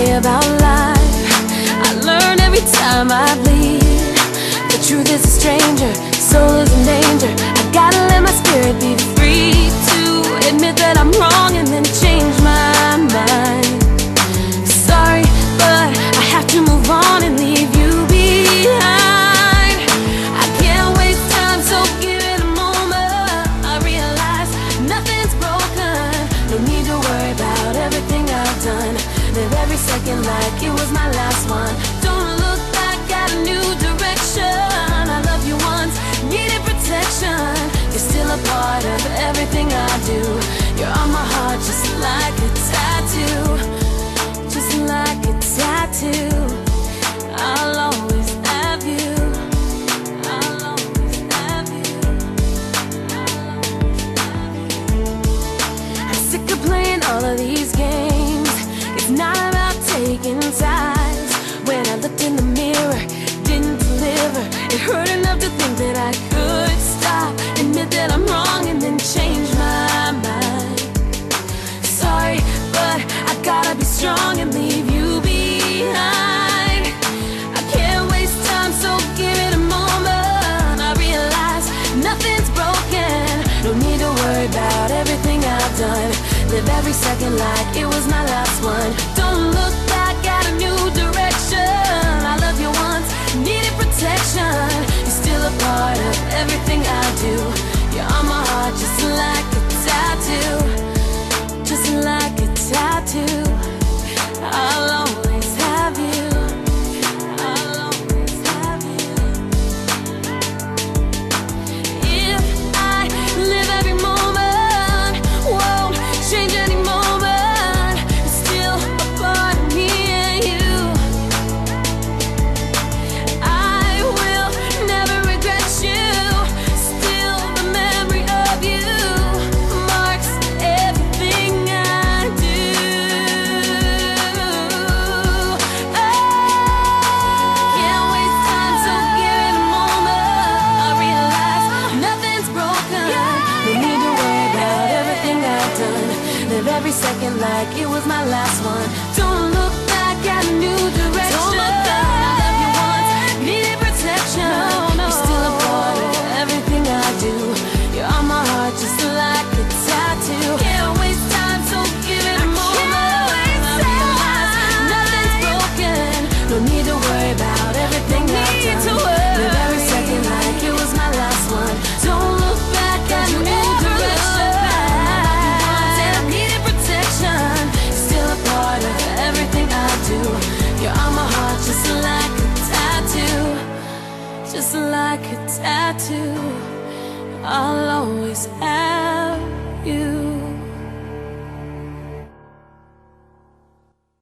say about life. I learn every time I bleed. The truth is a stranger, soul is in danger. I gotta let my spirit be free to admit that I'm wrong and then change my mind. Sorry, but I have to move on and leave you behind. I can't waste time, so give it a moment. I realize nothing's broken. No need to worry about everything I've done. Live every second like it was my last one. Don't look back, got a new direction. I love you once, needed protection. You're still a part of everything I do. You're on my heart just like a tattoo. Just like a tattoo. I'll always have you. I'll always have you. I'll always have you. I'm sick of playing all of these games. It's not about taking sides. When I looked in the mirror, didn't deliver. It hurt enough to think that I could stop, admit that I'm wrong and then change my mind. Sorry, but I gotta be strong and leave you behind. I can't waste time, so give it a moment. I realize nothing's broken. No need to worry about everything I've done. Live every second like it was my last one. Don't look back, got a new direction. I love you once, needed protection. You're still a part of everything I do. You're on my heart just like a tattoo. Just like a tattoo. I'll always have you. I'll always have you. If I live every moment, won't change any moment, it's still a part of me and you. I will never regret you. Still the memory of you marks everything I do. Can't waste time, so give it a moment. I realize nothing's broken. No need to worry about everything I've done. Live every second like it was my last one. Don't look back, got a new direction. Don't look back. I love you once, needed protection. You're still a part of everything I do. You're on my heart just like a tattoo. Can't waste time, so give it a moment. I realize nothing's broken. No need to worry about everything I've done. Live every second like it was my last one. Don't look back, got a new direction. And I needed protection. You're still a part of everything I do. You're on my heart just like a tattoo. Just like a tattoo. I'll always have you.